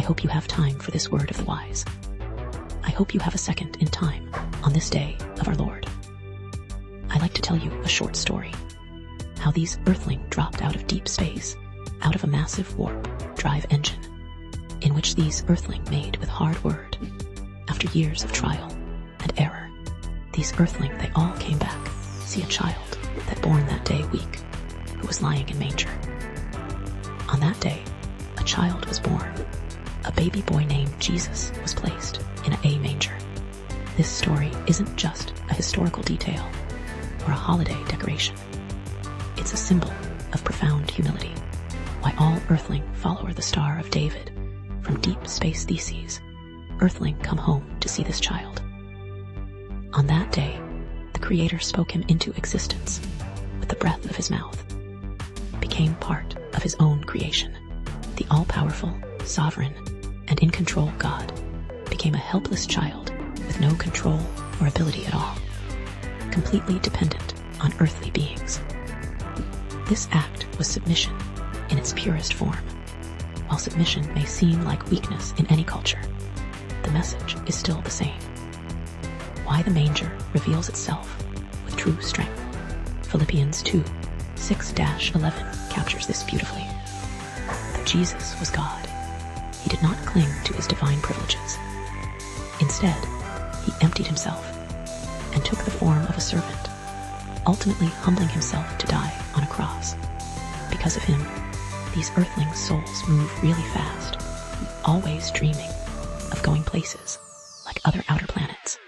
hope you have time for this word of the wise. I hope you have a second in time on this day of our Lord. I like to tell you a short story, how these earthlings dropped out of deep space, out of a massive warp drive engine, in which these earthlings made with hard word. After years of trial and error, these earthlings, they all came back, see a child that born that day weak, who was lying in manger. On that day, a child was born. A baby boy named Jesus was placed in a manger. This story isn't just a historical detail or a holiday decoration. It's a symbol of profound humility. Why all earthling follower the Star of David from deep space theses, earthling come home to see this child. On that day, the Creator spoke him into existence with the breath of his mouth, became part of his own creation. The all-powerful, sovereign, and in-control God became a helpless child with no control or ability at all, completely dependent on earthly beings. This act was submission in its purest form. While submission may seem like weakness in any culture, the message is still the same. Why the manger reveals itself with true strength. Philippians 2:6-11 captures this beautifully. That Jesus was God. He did not cling to his divine privileges. Instead, he emptied himself and took the form of a servant, ultimately humbling himself to die on a cross. Because of him, these earthling souls move really fast, always dreaming of going places like other outer planets.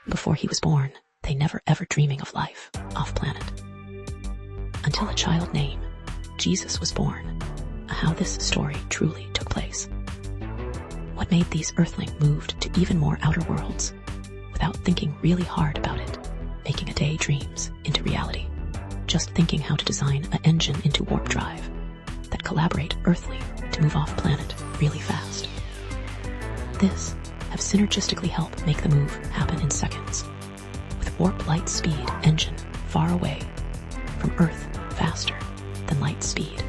Before he was born, they never ever dreaming of life off planet. Until a child named Jesus was born, how this story truly took place. What made these earthling moved to even more outer worlds without thinking really hard about it, making a day dreams into reality, just thinking how to design an engine into warp drive that collaborate earthly to move off planet really fast. This have synergistically helped make the move happen in seconds, with warp light speed engine far away from Earth faster than light speed,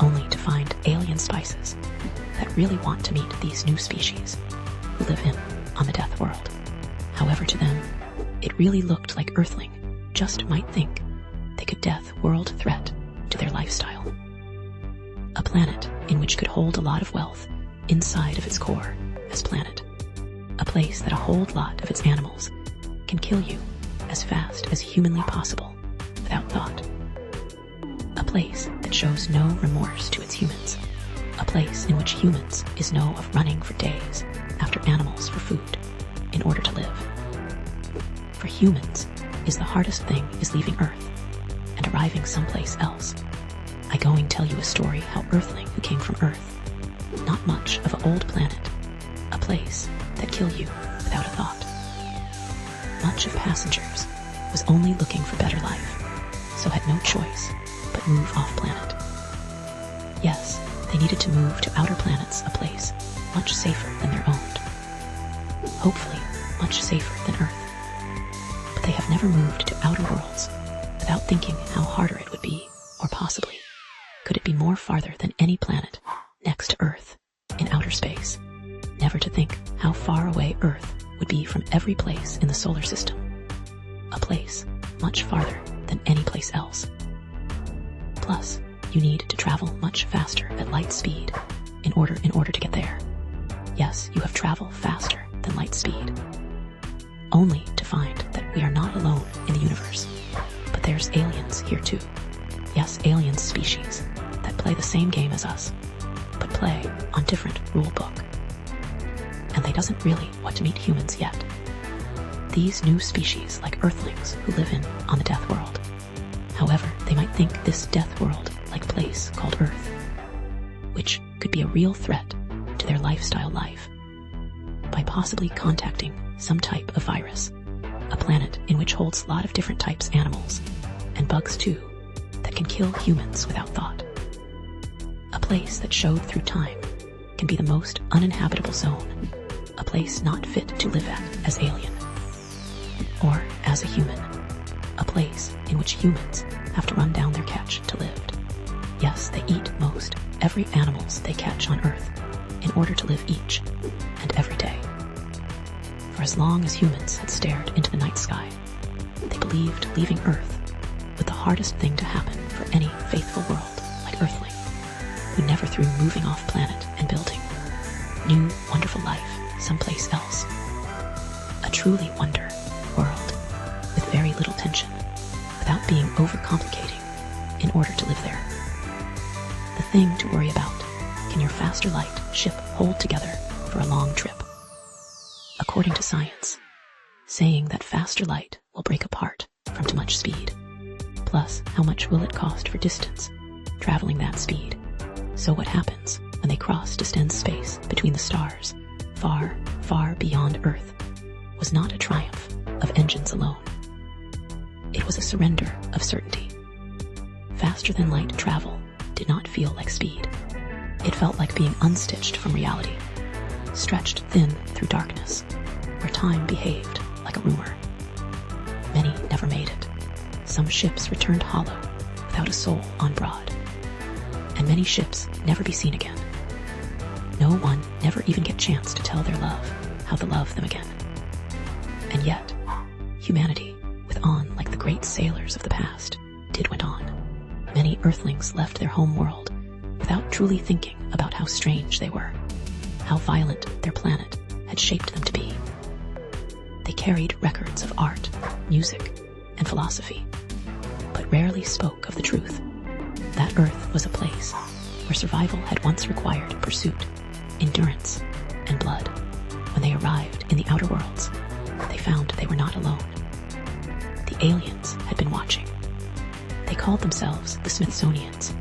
only to find alien spices that really want to meet these new species who live on the death world. However, to them, it really looked like earthling just might think they could death world threat to their lifestyle. A planet in which could hold a lot of wealth inside of its core as planet. A place that a whole lot of its animals can kill you as fast as humanly possible without thought. A place that shows no remorse to its humans. A place in which humans is know of running for days after animals for food in order to live. For humans is the hardest thing is leaving Earth and arriving someplace else. I going tell you a story how earthling who came from Earth, not much of an old planet, a place that kill you without a thought. Much of passengers was only looking for better life, so had no choice but move off planet. Yes, they needed to move to outer planets, a place much safer than their own. Hopefully, much safer than Earth. But they have never moved to outer worlds without thinking how harder it would be, or possibly, could it be more farther than any planet next to Earth in outer space. Never to think how far away Earth would be from every place in the solar system. A place much farther than any place else. Plus, you need to travel much faster at light speed in order to get there. Yes, you have traveled faster than light speed. Only to find that we are not alone in the universe, but there's aliens here too. Yes, alien species that play the same game as us, but play on different rule book. And they doesn't really want to meet humans yet. These new species like earthlings who live on the death world. However, they might think this death world like place called Earth, which could be a real threat to their lifestyle life, by possibly contacting some type of virus, a planet in which holds a lot of different types animals, and bugs too, that can kill humans without thought. A place that showed through time can be the most uninhabitable zone, a place not fit to live at as alien, or as a human, a place in which humans have to run down their catch to live. Yes, they eat most every animals they catch on Earth, in order to live each and every day. For as long as humans had stared into the night sky, they believed leaving Earth was the hardest thing to happen for any faithful world like Earthling, who never threw moving off planet and building new, wonderful life someplace else. A truly wonder world with very little tension, without being overcomplicating in order to live there. The thing to worry about: can your faster light ship hold together for a long trip? According to science, saying that faster light will break apart from too much speed. Plus, how much will it cost for distance traveling that speed? So what happens when they cross distance space between the stars, far, far beyond Earth, was not a triumph of engines alone. It was a surrender of certainty. Faster than light travel did not feel like speed. It felt like being unstitched from reality, stretched thin through darkness, where time behaved like a rumor. Many never made it. Some ships returned hollow, without a soul on board. And many ships never be seen again. No one never even get chance to tell their love how to love them again. And yet, humanity, with on like the great sailors of the past, went on. Many earthlings left their home world without truly thinking about how strange they were, how violent their planet had shaped them to be. They carried records of art, music, and philosophy, but rarely spoke of the truth that Earth was a place where survival had once required pursuit, endurance, and blood. When they arrived in the outer worlds, they found they were not alone. The aliens had been watching. They called themselves the Smithsonians,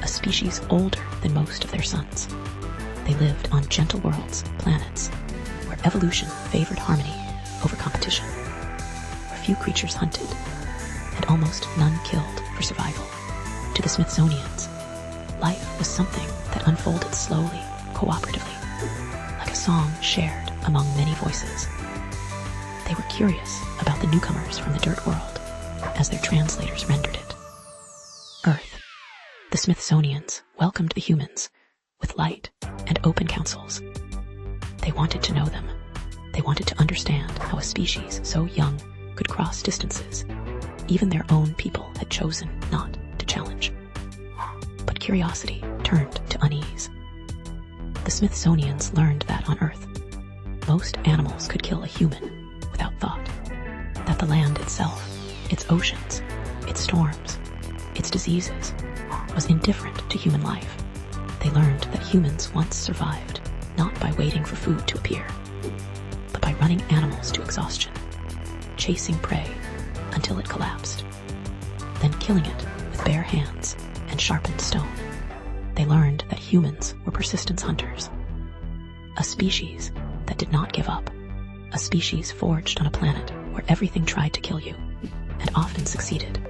a species older than most of their sons. They lived on gentle worlds, planets, where evolution favored harmony over competition, where few creatures hunted, and almost none killed for survival. To the Smithsonians, life was something that unfolded slowly, cooperatively, like a song shared among many voices. They were curious about the newcomers from the dirt world, as their translators rendered it. Earth. The Smithsonians welcomed the humans with light and open counsels. They wanted to know them. They wanted to understand how a species so young could cross distances even their own people had chosen not to challenge. But curiosity turned to unease. The Smithsonians learned that on Earth, most animals could kill a human without thought, that the land itself, its oceans, its storms, its diseases, was indifferent to human life. They learned that humans once survived not by waiting for food to appear, but by running animals to exhaustion, chasing prey until it collapsed, then killing it with bare hands and sharpened stone. They learned that humans were persistence hunters, a species that did not give up, a species forged on a planet where everything tried to kill you, and often succeeded.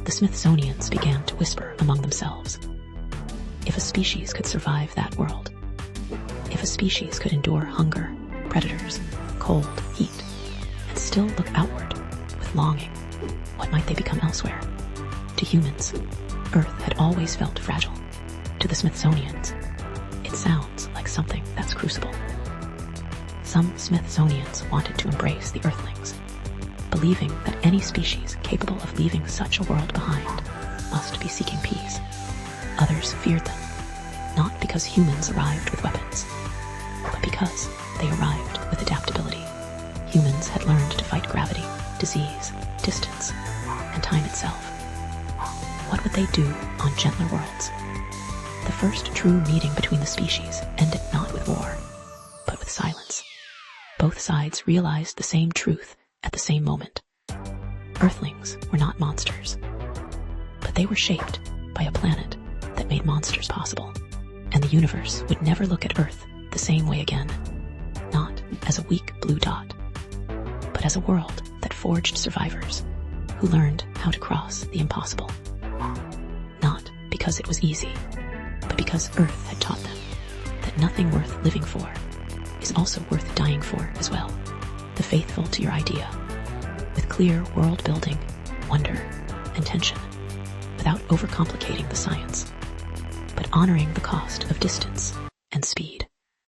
The Smithsonians began to whisper among themselves. If a species could survive that world, if a species could endure hunger, predators, cold, heat, and still look outward with longing, what might they become elsewhere? To humans, Earth had always felt fragile. To the Smithsonians, it sounds like something that's crucible. Some Smithsonians wanted to embrace the earthlings, believing that any species capable of leaving such a world behind must be seeking peace. Others feared them, not because humans arrived with weapons, but because they arrived with adaptability. Humans had learned to fight gravity, disease, distance, and time itself. What would they do on gentler worlds? The first true meeting between the species ended not with war, but with silence. Both sides realized the same truth at the same moment. Earthlings were not monsters, but they were shaped by a planet that made monsters possible, and the universe would never look at Earth the same way again, not as a weak blue dot, but as a world that forged survivors who learned how to cross the impossible. Not because it was easy, but because Earth had taught them that nothing worth living for is also worth dying for as well. The faithful to your idea, with clear world building, wonder, and tension, without overcomplicating the science, but honoring the cost of distance and speed.